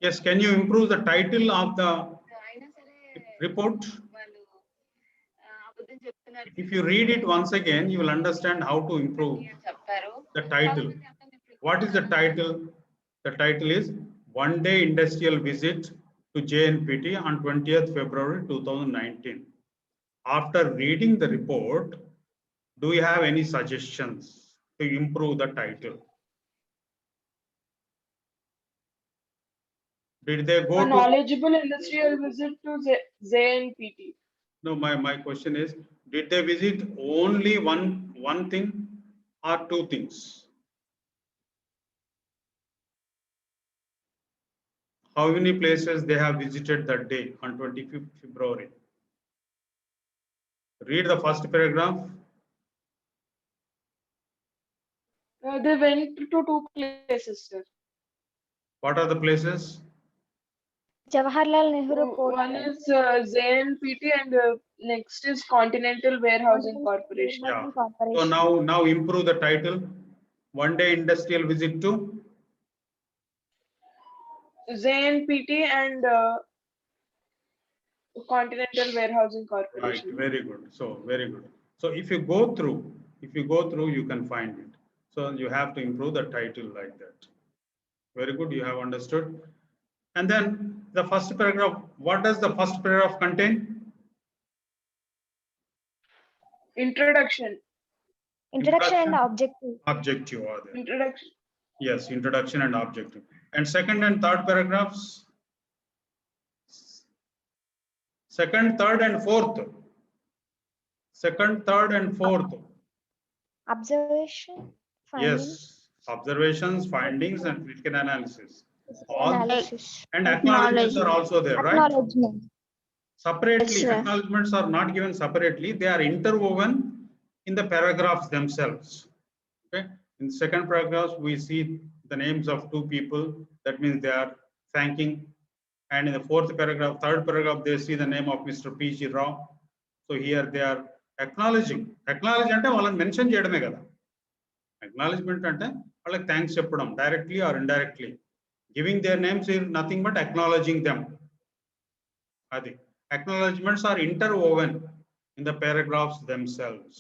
Yes, can you improve the title of the report? If you read it once again, you will understand how to improve the title. What is the title? The title is One Day Industrial Visit to JNPT on 20th February 2019. After reading the report, do you have any suggestions to improve the title? Did they go A to? knowledgeable industrial visit to ZNPT. No, my question is, did they visit only one thing or two things? How many places they have visited that day on 25th February? Read the first paragraph. They went to two places, sir. What are the places? Jawaharlal Nehru Port. One is ZNPT and next is Continental Warehousing Corporation. Yeah. So now improve the title. One day industrial visit to ZNPT and Continental Warehousing right. Corporation. Very good. So very good. So if you go through, you can find it. So you have to improve the title like that. Very good. You have understood. And then the first paragraph. What does the first paragraph contain? Introduction. Introduction and objective. Objective are there. Introduction. Yes, introduction and objective. And second and third paragraphs. Second, third, and fourth. Second, third, and fourth. Observation. Findings. Yes, observations, findings, and critical analysis. All Analysis. and acknowledgements are also there, right? Acknowledgement. Separately, Yes, sir. acknowledgements are not given separately; they are interwoven in the paragraphs themselves. Okay. In the second paragraph, we see the names of two people. That means they are thanking. And in the fourth paragraph, third paragraph, they see the name of Mr. P.G. Rao. So here they are acknowledging. Acknowledge ante వాళ్ళని mention చేయడమే కదా. Acknowledgement ante వాళ్ళకి thanks చెప్పడం directly or indirectly. Giving their names is nothing but acknowledging them. Adi. Acknowledgements are interwoven in the paragraphs themselves.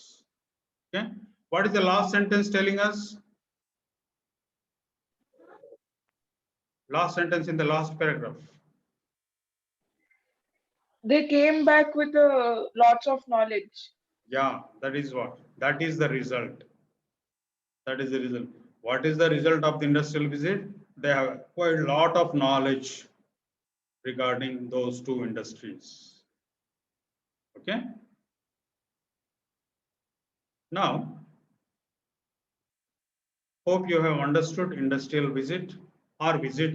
Okay. What is the last sentence telling us? Last sentence in the last paragraph. They came back with lots of knowledge. Yeah, that is what. That is the result. That is the result. What is the result of the industrial visit? They have acquired a lot of knowledge regarding those two industries. Okay. Now, hope you have understood industrial visit or visit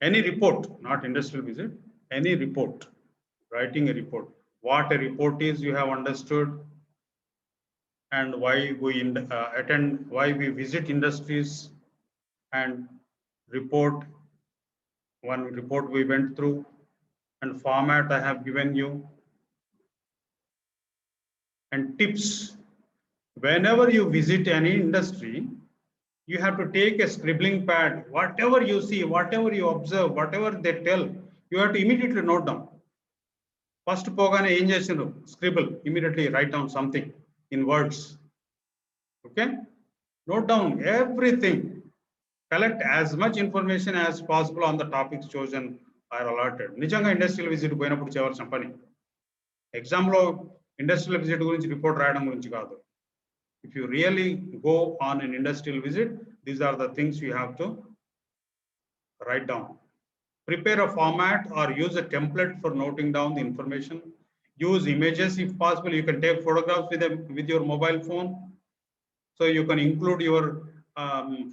any report, not industrial visit, any report. Writing a report. What a report is, you have understood, and why we attend, why we visit industries, and report. One report we went through, and format I have given you, and tips. Whenever you visit any industry, you have to take a scribbling pad. Whatever you see, whatever you observe, whatever they tell, you have to immediately note down. First pogane em chesinu, scribble, immediately write down something in words. Okay. Note down everything. Collect as much information as possible on the topics chosen or allotted. నిజంగా industrial visit పోయినప్పుడు చేయవలసిన పని. ఎగ్జామ్లో industrial visit గురించి report రాయడం గురించి కాదు. If you really go on an industrial visit, these are the things you have to write down. Prepare a format or use a template for noting down the information. Use images if possible. You can take photographs with your mobile phone. So you can include your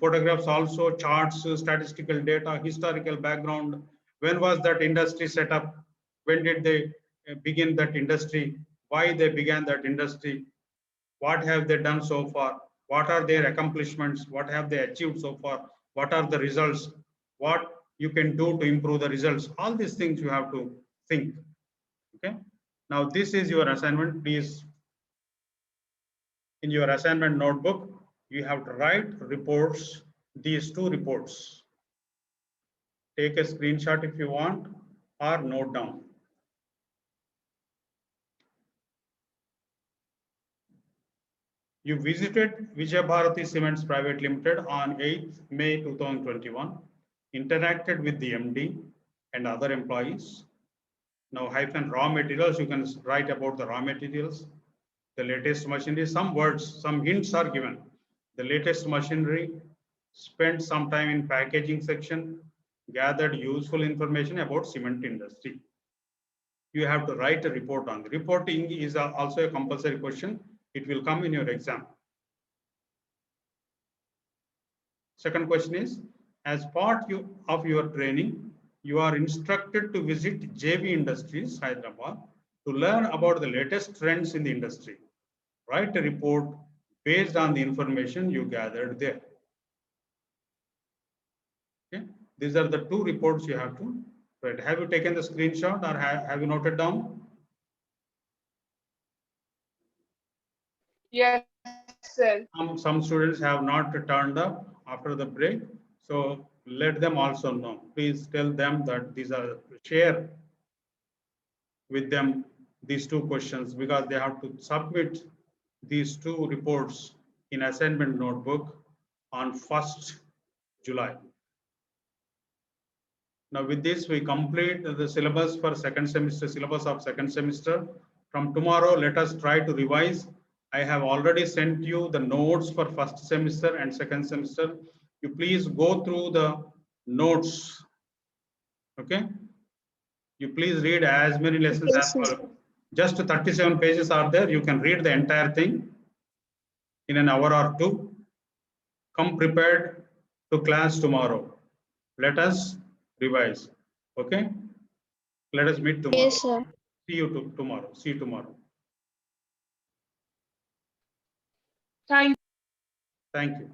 photographs also, charts, statistical data, historical background. When was that industry set up? When did they begin that industry? Why they began that industry? What have they done so far? What are their accomplishments? What have they achieved so far? What are the results? What you can do to improve the results? All these things you have to think. Okay. Now this is your assignment. Please, in your assignment notebook, you have to write reports, these two reports. Take a screenshot if you want or note down. You visited Vijay Bharati Cements Private Limited on 8th May 2021, interacted with the MD and other employees. Now hyphen raw materials, you can write about the raw materials, the latest machinery, some words, some hints are given. The latest machinery, spent some time in packaging section, gathered useful information about cement industry. You have to write a report on. The reporting is also a compulsory question. It will come in your exam. Second question is, as part of your training, you are instructed to visit JV Industries, Hyderabad, to learn about the latest trends in the industry. Write a report based on the information you gathered there. Okay, these are the two reports you have to write. Have you taken the screenshot or have you noted down? Yes, sir. Some students have not turned up after the break, so let them also know. Please tell them that these are, share with them these two questions, because they have to submit these two reports in assignment notebook on 1st July. Now with this, we complete the syllabus for second semester, syllabus of second semester. From tomorrow, let us try to revise. I have already sent you the notes for first semester and second semester. You please go through the notes. Okay. You please read as many lessons as possible. Just 37 pages are there. You can read the entire thing in an hour or two. Come prepared to class tomorrow. Let us revise. Okay. Let us meet tomorrow. Yes, sir. See you tomorrow. See you tomorrow. Thank Thank you.